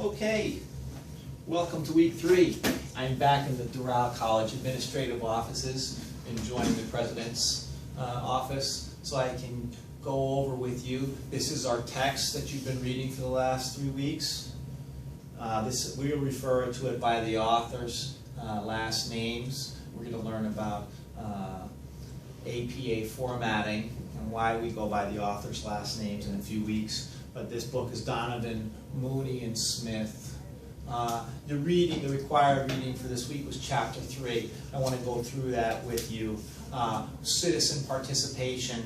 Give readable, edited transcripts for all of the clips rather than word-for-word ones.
Okay, welcome to week 3. I'm back in the Doral College administrative offices, enjoying the president's office, so I can go over with you. This is our text that you've been reading for the last 3 weeks. We'll refer to it by the author's last names. We're going to learn about APA formatting and why we go by the author's last names in a few weeks. But this book is Donovan, Mooney, and Smith. The required reading for this week was chapter 3. I want to go through that with you. Citizen participation.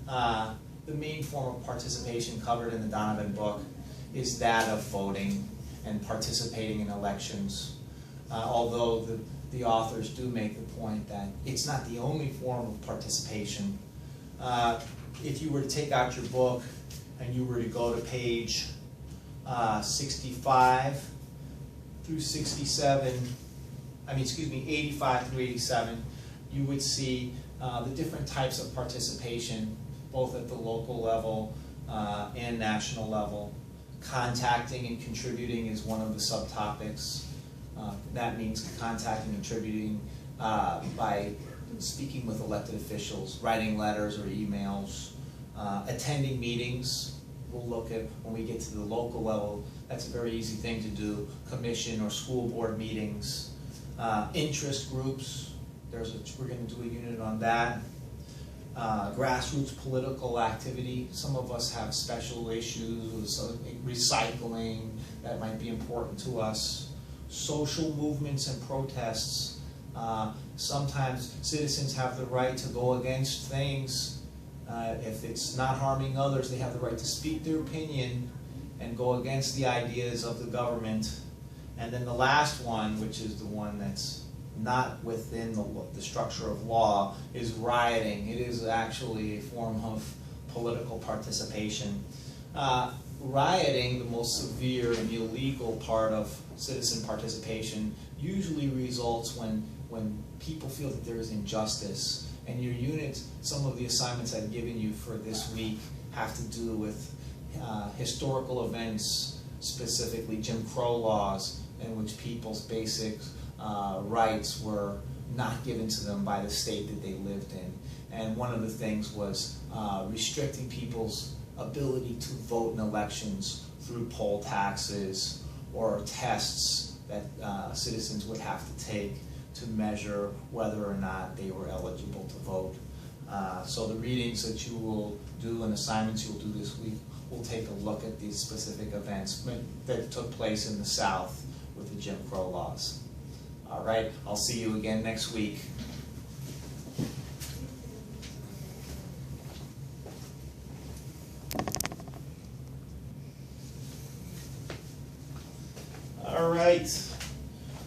The main form of participation covered in the Donovan book is that of voting and participating in elections. Although the authors do make the point that it's not the only form of participation. If you were to take out your book and you were to go to page 65 through 67, 85 through 87, you would see the different types of participation, both at the local level and national level. Contacting and contributing is one of the subtopics. That means contacting and contributing by speaking with elected officials, writing letters or emails, attending meetings. We'll look at when we get to the local level. That's a very easy thing to do. Commission or school board meetings, interest groups. We're going to do a unit on that. Grassroots political activity. Some of us have special issues, recycling that might be important to us. Social movements and protests. Sometimes citizens have the right to go against things. If it's not harming others, they have the right to speak their opinion and go against the ideas of the government. And then the last one, which is the one that's not within the structure of law, is rioting. It is actually a form of political participation. Rioting, the most severe and illegal part of citizen participation, usually results when people feel that there is injustice. And your unit, some of the assignments I've given you for this week have to do with historical events, specifically Jim Crow laws, in which people's basic rights were not given to them by the state that they lived in. And one of the things was restricting people's ability to vote in elections through poll taxes or tests that citizens would have to take to measure whether or not they were eligible to vote. So the readings that you will do and assignments you will do this week will take a look at these specific events that took place in the South with the Jim Crow laws. All right, I'll see you again next week. All right,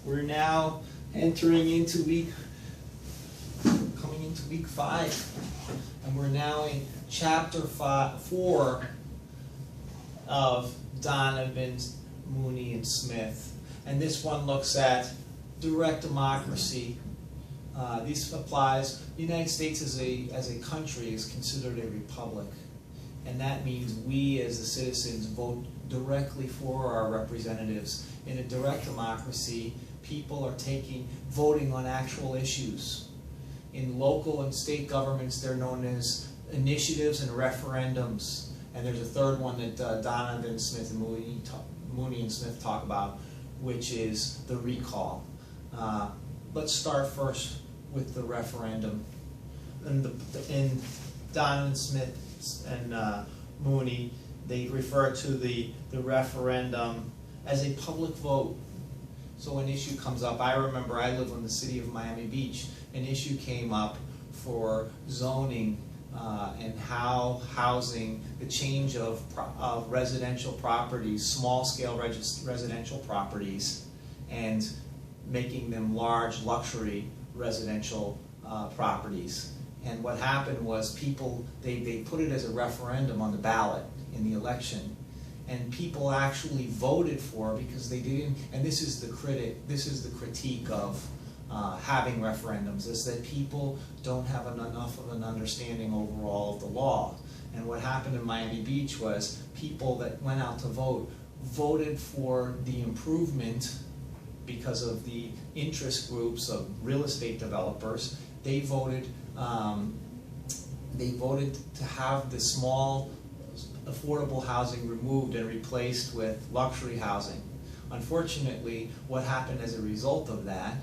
we're now entering into coming into week 5, and we're now in chapter 4 of Donovan, Mooney, and Smith. And this one looks at direct democracy. This applies. The United States as a country is considered a republic, and that means we as the citizens vote directly for our representatives. In a direct democracy, people are voting on actual issues. In local and state governments, they're known as initiatives and referendums. And there's a third one that Donovan, Smith, and Mooney and Smith talk about, which is the recall. Let's start first with the referendum. In Donovan, Smith, and Mooney, they refer to the referendum as a public vote. So an issue comes up. I remember I live in the city of Miami Beach. An issue came up for zoning and how housing, the change of residential properties, small-scale residential properties, and making them large luxury residential properties. And what happened was they put it as a referendum on the ballot in the election. And people actually voted for it because they didn't, and this is the critique of having referendums, is that people don't have enough of an understanding overall of the law. And what happened in Miami Beach was people that went out to vote voted for the improvement because of the interest groups of real estate developers. They voted to have the small affordable housing removed and replaced with luxury housing. Unfortunately, what happened as a result of that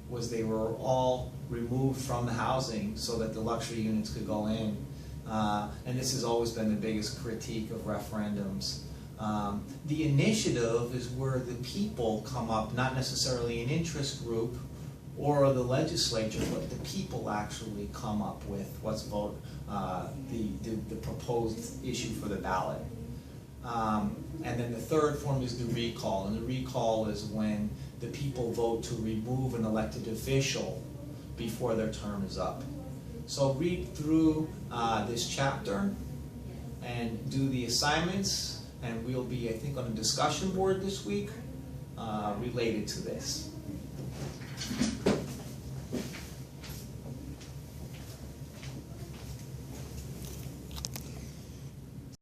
was they were all removed from the housing so that the luxury units could go in. And this has always been the biggest critique of referendums. The initiative is where the people come up, not necessarily an interest group or the legislature, but the people actually come up with what's voted, the proposed issue for the ballot. And then the third form is the recall, and the recall is when the people vote to remove an elected official before their term is up. So read through this chapter and do the assignments, and we'll be, I think, on a discussion board this week related to this.